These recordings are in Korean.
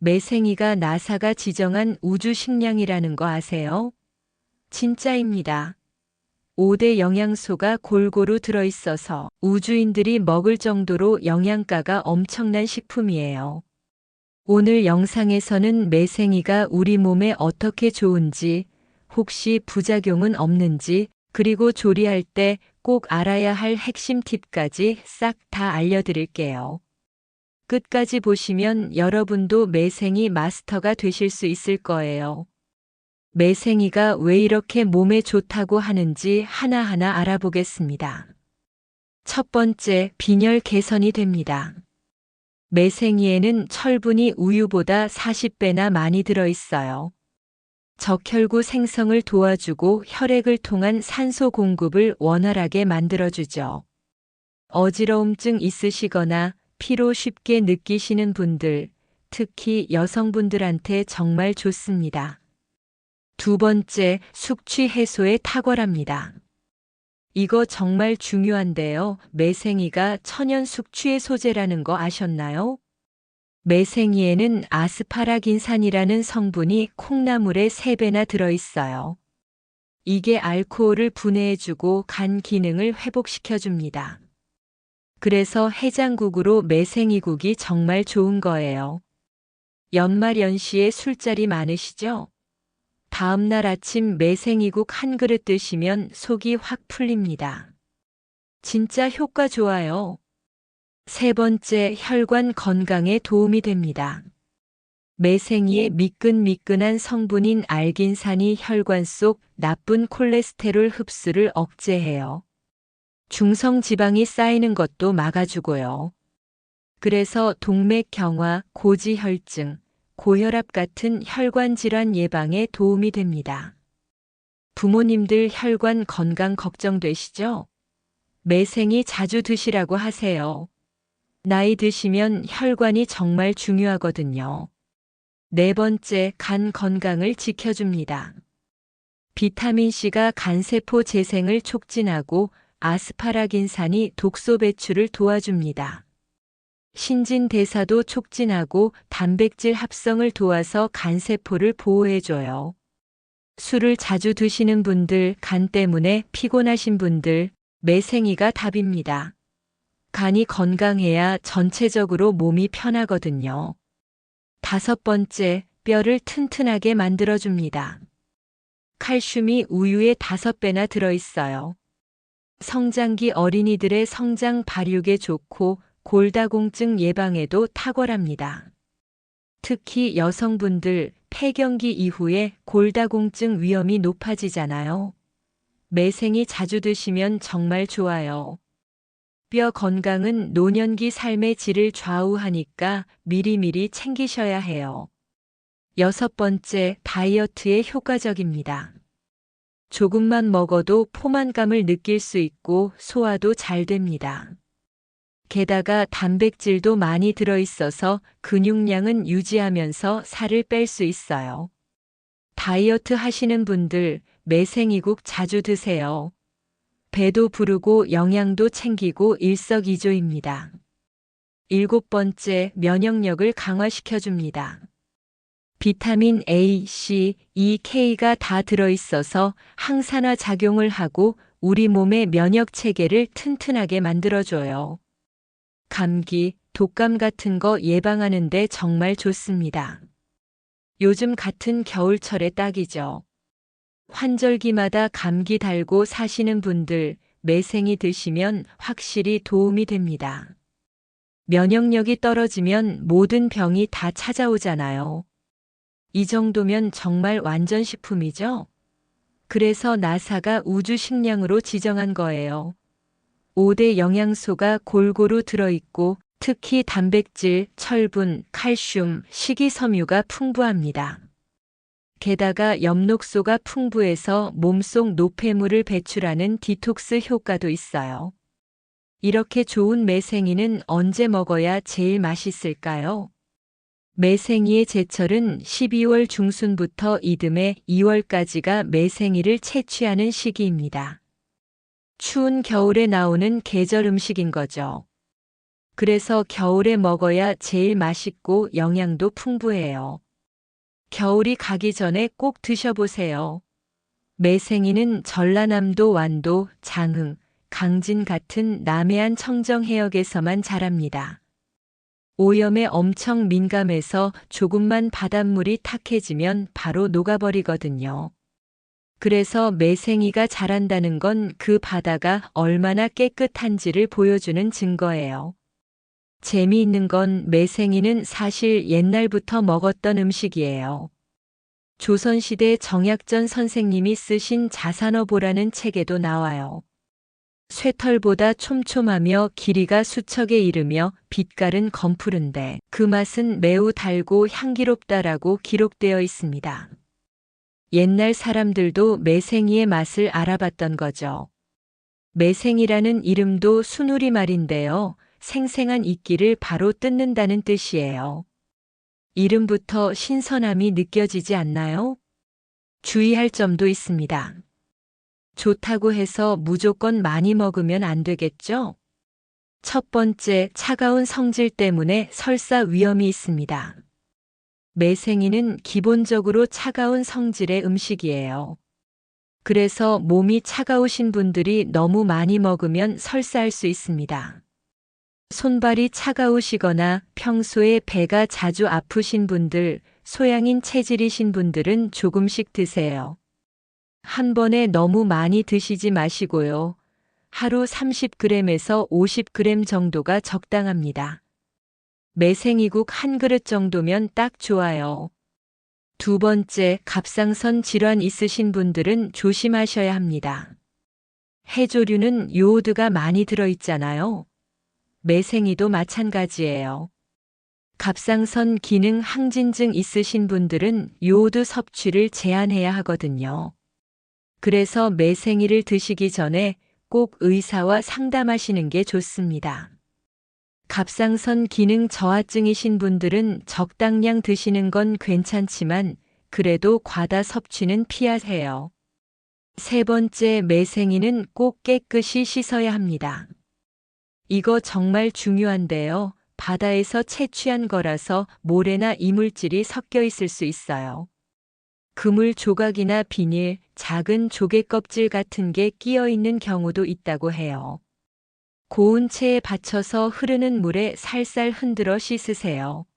매생이가 나사가 지정한 우주 식량이라는 거 아세요? 진짜입니다. 5대 영양소가 골고루 들어있어서 우주인들이 먹을 정도로 영양가가 엄청난 식품이에요. 오늘 영상에서는 매생이가 우리 몸에 어떻게 좋은지, 혹시 부작용은 없는지, 그리고 조리할 때 꼭 알아야 할 핵심 팁까지 싹 다 알려드릴게요. 끝까지 보시면 여러분도 매생이 마스터가 되실 수 있을 거예요. 매생이가 왜 이렇게 몸에 좋다고 하는지 하나하나 알아보겠습니다. 첫 번째, 빈혈 개선이 됩니다. 매생이에는 철분이 우유보다 40배나 많이 들어있어요. 적혈구 생성을 도와주고 혈액을 통한 산소 공급을 원활하게 만들어주죠. 어지러움증 있으시거나 피로 쉽게 느끼시는 분들, 특히 여성분들한테 정말 좋습니다. 두 번째, 숙취 해소에 탁월합니다. 이거 정말 중요한데요. 매생이가 천연 숙취의 소재라는 거 아셨나요? 매생이에는 아스파라긴산이라는 성분이 콩나물의 3배나 들어있어요. 이게 알코올을 분해해주고 간 기능을 회복시켜줍니다. 그래서 해장국으로 매생이국이 정말 좋은 거예요. 연말연시에 술자리 많으시죠? 다음날 아침 매생이국 한 그릇 드시면 속이 확 풀립니다. 진짜 효과 좋아요. 세 번째, 혈관 건강에 도움이 됩니다. 매생이의 미끈미끈한 성분인 알긴산이 혈관 속 나쁜 콜레스테롤 흡수를 억제해요. 중성 지방이 쌓이는 것도 막아주고요. 그래서 동맥경화, 고지혈증, 고혈압 같은 혈관 질환 예방에 도움이 됩니다. 부모님들 혈관 건강 걱정되시죠? 매생이 자주 드시라고 하세요. 나이 드시면 혈관이 정말 중요하거든요. 네 번째, 간 건강을 지켜줍니다. 비타민C가 간세포 재생을 촉진하고 아스파라긴산이 독소 배출을 도와줍니다. 신진대사도 촉진하고 단백질 합성을 도와서 간세포를 보호해줘요. 술을 자주 드시는 분들, 간 때문에 피곤하신 분들, 매생이가 답입니다. 간이 건강해야 전체적으로 몸이 편하거든요. 다섯 번째, 뼈를 튼튼하게 만들어줍니다. 칼슘이 우유에 5배나 들어있어요. 성장기 어린이들의 성장 발육에 좋고 골다공증 예방에도 탁월합니다. 특히 여성분들 폐경기 이후에 골다공증 위험이 높아지잖아요. 매생이 자주 드시면 정말 좋아요. 뼈 건강은 노년기 삶의 질을 좌우하니까 미리미리 챙기셔야 해요. 여섯 번째, 다이어트에 효과적입니다. 조금만 먹어도 포만감을 느낄 수 있고 소화도 잘 됩니다. 게다가 단백질도 많이 들어있어서 근육량은 유지하면서 살을 뺄 수 있어요. 다이어트 하시는 분들 매생이국 자주 드세요. 배도 부르고 영양도 챙기고 일석이조입니다. 일곱 번째, 면역력을 강화시켜줍니다. 비타민 A, C, E, K가 다 들어있어서 항산화 작용을 하고 우리 몸의 면역 체계를 튼튼하게 만들어줘요. 감기, 독감 같은 거 예방하는데 정말 좋습니다. 요즘 같은 겨울철에 딱이죠. 환절기마다 감기 달고 사시는 분들 매생이 드시면 확실히 도움이 됩니다. 면역력이 떨어지면 모든 병이 다 찾아오잖아요. 이 정도면 정말 완전 식품이죠? 그래서 나사가 우주 식량으로 지정한 거예요. 5대 영양소가 골고루 들어있고 특히 단백질, 철분, 칼슘, 식이섬유가 풍부합니다. 게다가 엽록소가 풍부해서 몸속 노폐물을 배출하는 디톡스 효과도 있어요. 이렇게 좋은 매생이는 언제 먹어야 제일 맛있을까요? 매생이의 제철은 12월 중순부터 이듬해 2월까지가 매생이를 채취하는 시기입니다. 추운 겨울에 나오는 계절 음식인 거죠. 그래서 겨울에 먹어야 제일 맛있고 영양도 풍부해요. 겨울이 가기 전에 꼭 드셔보세요. 매생이는 전라남도 완도, 장흥, 강진 같은 남해안 청정 해역에서만 자랍니다. 오염에 엄청 민감해서 조금만 바닷물이 탁해지면 바로 녹아버리거든요. 그래서 매생이가 자란다는 건 그 바다가 얼마나 깨끗한지를 보여주는 증거예요. 재미있는 건 매생이는 사실 옛날부터 먹었던 음식이에요. 조선시대 정약전 선생님이 쓰신 자산어보라는 책에도 나와요. 쇠털보다 촘촘하며 길이가 수척에 이르며 빛깔은 검푸른데 그 맛은 매우 달고 향기롭다라고 기록되어 있습니다. 옛날 사람들도 매생이의 맛을 알아봤던 거죠. 매생이라는 이름도 순우리 말인데요. 생생한 이끼를 바로 뜯는다는 뜻이에요. 이름부터 신선함이 느껴지지 않나요? 주의할 점도 있습니다. 좋다고 해서 무조건 많이 먹으면 안 되겠죠? 첫 번째, 차가운 성질 때문에 설사 위험이 있습니다. 매생이는 기본적으로 차가운 성질의 음식이에요. 그래서 몸이 차가우신 분들이 너무 많이 먹으면 설사할 수 있습니다. 손발이 차가우시거나 평소에 배가 자주 아프신 분들, 소양인 체질이신 분들은 조금씩 드세요. 한 번에 너무 많이 드시지 마시고요. 하루 30g에서 50g 정도가 적당합니다. 매생이국 한 그릇 정도면 딱 좋아요. 두 번째, 갑상선 질환 있으신 분들은 조심하셔야 합니다. 해조류는 요오드가 많이 들어있잖아요. 매생이도 마찬가지예요. 갑상선 기능 항진증 있으신 분들은 요오드 섭취를 제한해야 하거든요. 그래서 매생이를 드시기 전에 꼭 의사와 상담하시는 게 좋습니다. 갑상선 기능 저하증이신 분들은 적당량 드시는 건 괜찮지만 그래도 과다 섭취는 피하세요. 세 번째, 매생이는 꼭 깨끗이 씻어야 합니다. 이거 정말 중요한데요. 바다에서 채취한 거라서 모래나 이물질이 섞여 있을 수 있어요. 그물 조각이나 비닐, 작은 조개 껍질 같은 게 끼어 있는 경우도 있다고 해요. 고운 체에 받쳐서 흐르는 물에 살살 흔들어 씻으세요.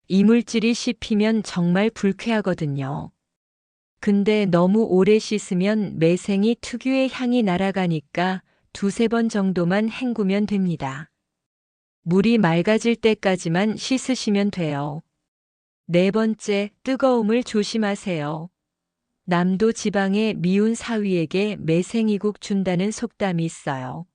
이물질이 씹히면 정말 불쾌하거든요. 근데 너무 오래 씻으면 매생이 특유의 향이 날아가니까 두세 번 정도만 헹구면 됩니다. 물이 맑아질 때까지만 씻으시면 돼요. 네 번째, 뜨거움을 조심하세요. 남도 지방의 미운 사위에게 매생이국 준다는 속담이 있어요.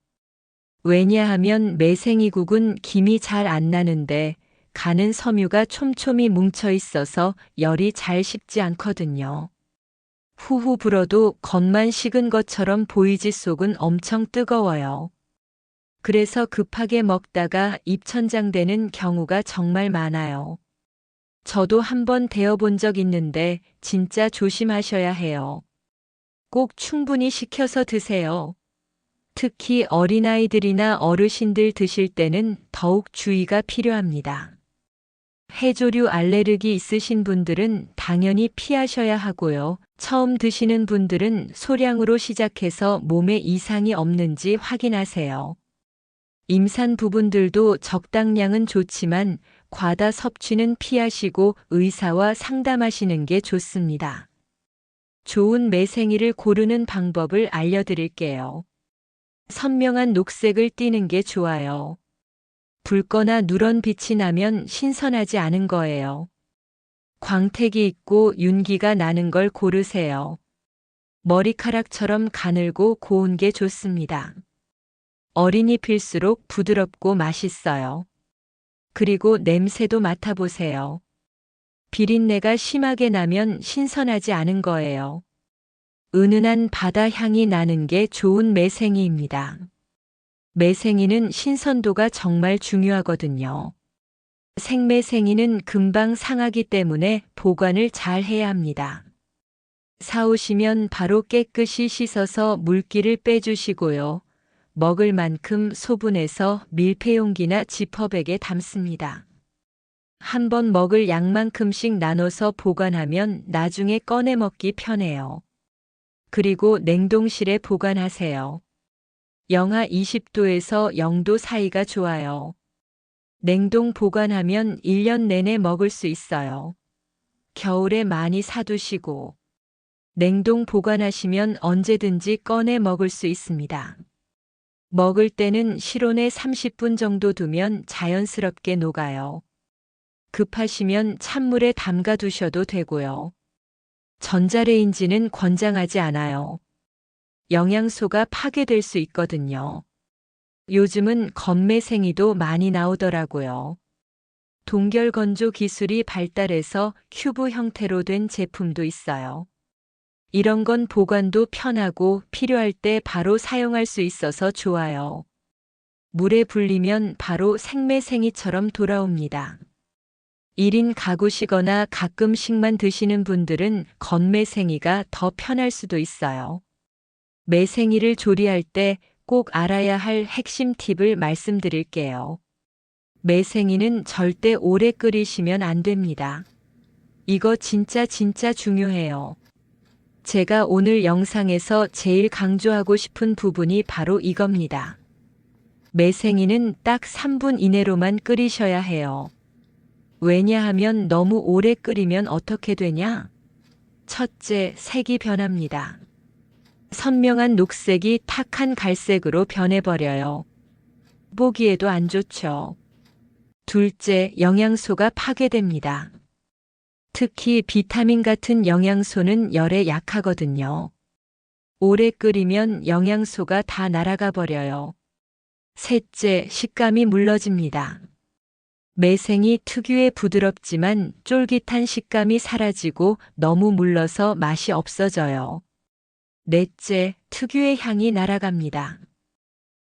왜냐하면 매생이국은 김이 잘 안 나는데 간은 섬유가 촘촘히 뭉쳐 있어서 열이 잘 식지 않거든요. 후후 불어도 겉만 식은 것처럼 보이지 속은 엄청 뜨거워요. 그래서 급하게 먹다가 입천장되는 경우가 정말 많아요. 저도 한번 데워본 적 있는데 진짜 조심하셔야 해요. 꼭 충분히 식혀서 드세요. 특히 어린아이들이나 어르신들 드실 때는 더욱 주의가 필요합니다. 해조류 알레르기 있으신 분들은 당연히 피하셔야 하고요. 처음 드시는 분들은 소량으로 시작해서 몸에 이상이 없는지 확인하세요. 임산부분들도 적당량은 좋지만 과다 섭취는 피하시고 의사와 상담하시는 게 좋습니다. 좋은 매생이를 고르는 방법을 알려드릴게요. 선명한 녹색을 띠는 게 좋아요. 붉거나 누런 빛이 나면 신선하지 않은 거예요. 광택이 있고 윤기가 나는 걸 고르세요. 머리카락처럼 가늘고 고운 게 좋습니다. 어린잎일수록 부드럽고 맛있어요. 그리고 냄새도 맡아보세요. 비린내가 심하게 나면 신선하지 않은 거예요. 은은한 바다 향이 나는 게 좋은 매생이입니다. 매생이는 신선도가 정말 중요하거든요. 생매생이는 금방 상하기 때문에 보관을 잘 해야 합니다. 사오시면 바로 깨끗이 씻어서 물기를 빼주시고요. 먹을 만큼 소분해서 밀폐용기나 지퍼백에 담습니다. 한 번 먹을 양만큼씩 나눠서 보관하면 나중에 꺼내 먹기 편해요. 그리고 냉동실에 보관하세요. 영하 20도에서 0도 사이가 좋아요. 냉동 보관하면 1년 내내 먹을 수 있어요. 겨울에 많이 사두시고 냉동 보관하시면 언제든지 꺼내 먹을 수 있습니다. 먹을 때는 실온에 30분 정도 두면 자연스럽게 녹아요. 급하시면 찬물에 담가 두셔도 되고요. 전자레인지는 권장하지 않아요. 영양소가 파괴될 수 있거든요. 요즘은 건매생이도 많이 나오더라고요. 동결 건조 기술이 발달해서 큐브 형태로 된 제품도 있어요. 이런 건 보관도 편하고 필요할 때 바로 사용할 수 있어서 좋아요. 물에 불리면 바로 생매생이처럼 돌아옵니다. 1인 가구시거나 가끔씩만 드시는 분들은 건매생이가 더 편할 수도 있어요. 매생이를 조리할 때 꼭 알아야 할 핵심 팁을 말씀드릴게요. 매생이는 절대 오래 끓이시면 안 됩니다. 이거 진짜 중요해요. 제가 오늘 영상에서 제일 강조하고 싶은 부분이 바로 이겁니다. 매생이는 딱 3분 이내로만 끓이셔야 해요. 왜냐하면 너무 오래 끓이면 어떻게 되냐? 첫째, 색이 변합니다. 선명한 녹색이 탁한 갈색으로 변해버려요. 보기에도 안 좋죠. 둘째, 영양소가 파괴됩니다. 특히 비타민 같은 영양소는 열에 약하거든요. 오래 끓이면 영양소가 다 날아가 버려요. 셋째, 식감이 물러집니다. 매생이 특유의 부드럽지만 쫄깃한 식감이 사라지고 너무 물러서 맛이 없어져요. 넷째, 특유의 향이 날아갑니다.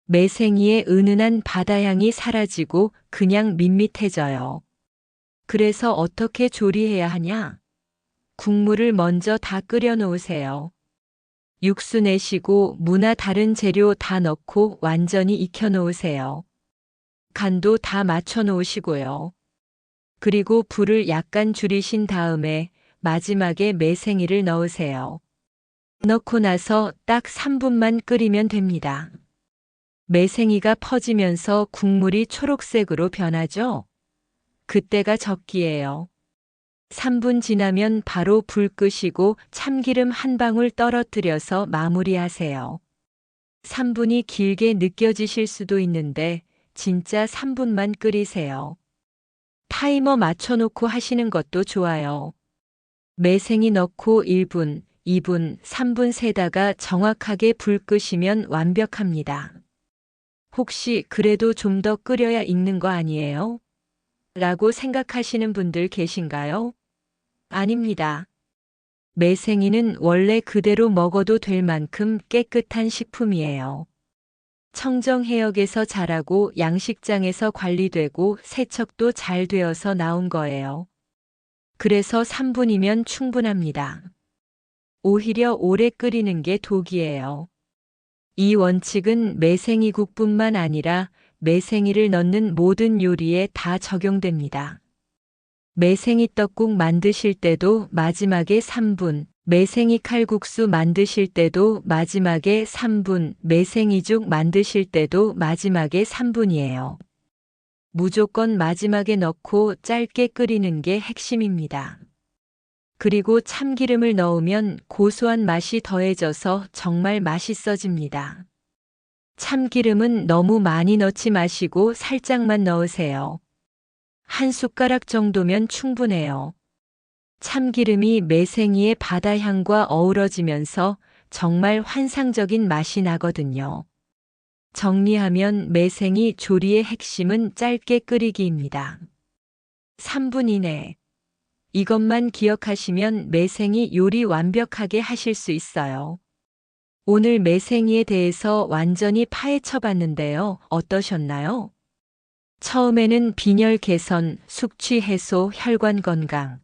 매생이의 은은한 바다향이 사라지고 그냥 밋밋해져요. 그래서 어떻게 조리해야 하냐? 국물을 먼저 다 끓여 놓으세요. 육수 내시고 무나 다른 재료 다 넣고 완전히 익혀 놓으세요. 간도 다 맞춰 놓으시고요. 그리고 불을 약간 줄이신 다음에 마지막에 매생이를 넣으세요. 넣고 나서 딱 3분만 끓이면 됩니다. 매생이가 퍼지면서 국물이 초록색으로 변하죠? 그때가 적기예요. 3분 지나면 바로 불 끄시고 참기름 한 방울 떨어뜨려서 마무리하세요. 3분이 길게 느껴지실 수도 있는데 진짜 3분만 끓이세요. 타이머 맞춰놓고 하시는 것도 좋아요. 매생이 넣고 1분, 2분, 3분 세다가 정확하게 불 끄시면 완벽합니다. 혹시 그래도 좀 더 끓여야 익는 거 아니에요? 라고 생각하시는 분들 계신가요? 아닙니다. 매생이는 원래 그대로 먹어도 될 만큼 깨끗한 식품이에요. 청정해역에서 자라고 양식장에서 관리되고 세척도 잘 되어서 나온 거예요. 그래서 3분이면 충분합니다. 오히려 오래 끓이는 게 독이에요. 이 원칙은 매생이국뿐만 아니라 매생이를 넣는 모든 요리에 다 적용됩니다. 매생이 떡국 만드실 때도 마지막에 3분, 매생이 칼국수 만드실 때도 마지막에 3분, 매생이죽 만드실 때도 마지막에 3분이에요. 무조건 마지막에 넣고 짧게 끓이는 게 핵심입니다. 그리고 참기름을 넣으면 고소한 맛이 더해져서 정말 맛있어집니다. 참기름은 너무 많이 넣지 마시고 살짝만 넣으세요. 한 숟가락 정도면 충분해요. 참기름이 매생이의 바다향과 어우러지면서 정말 환상적인 맛이 나거든요. 정리하면 매생이 조리의 핵심은 짧게 끓이기입니다. 3분 이내. 이것만 기억하시면 매생이 요리 완벽하게 하실 수 있어요. 오늘 매생이에 대해서 완전히 파헤쳐 봤는데요. 어떠셨나요? 처음에는 빈혈 개선, 숙취 해소, 혈관 건강,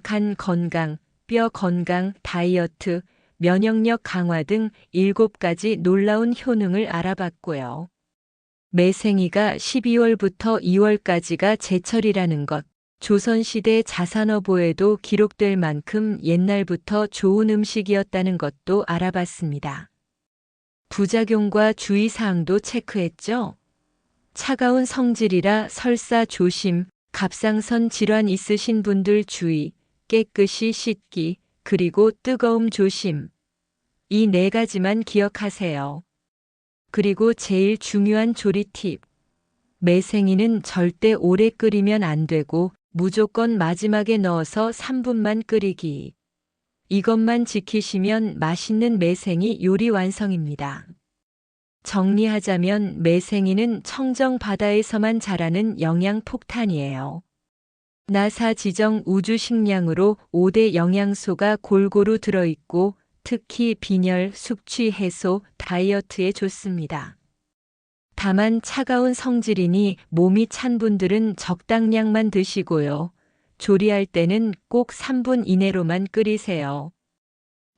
간 건강, 뼈 건강, 다이어트, 면역력 강화 등 7가지 놀라운 효능을 알아봤고요. 매생이가 12월부터 2월까지가 제철이라는 것, 조선시대 자산어보에도 기록될 만큼 옛날부터 좋은 음식이었다는 것도 알아봤습니다. 부작용과 주의사항도 체크했죠. 차가운 성질이라 설사 조심, 갑상선 질환 있으신 분들 주의, 깨끗이 씻기, 그리고 뜨거움 조심. 이 4가지만 기억하세요. 그리고 제일 중요한 조리 팁. 매생이는 절대 오래 끓이면 안 되고 무조건 마지막에 넣어서 3분만 끓이기. 이것만 지키시면 맛있는 매생이 요리 완성입니다. 정리하자면 매생이는 청정 바다에서만 자라는 영양 폭탄이에요. 나사 지정 우주 식량으로 5대 영양소가 골고루 들어있고 특히 빈혈, 숙취 해소, 다이어트에 좋습니다. 다만 차가운 성질이니 몸이 찬 분들은 적당량만 드시고요. 조리할 때는 꼭 3분 이내로만 끓이세요.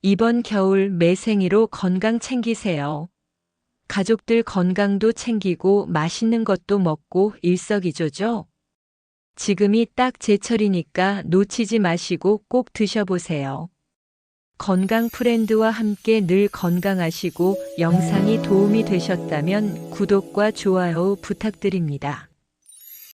이번 겨울 매생이로 건강 챙기세요. 가족들 건강도 챙기고 맛있는 것도 먹고 일석이조죠. 지금이 딱 제철이니까 놓치지 마시고 꼭 드셔보세요. 건강 프렌드와 함께 늘 건강하시고 영상이 도움이 되셨다면 구독과 좋아요 부탁드립니다.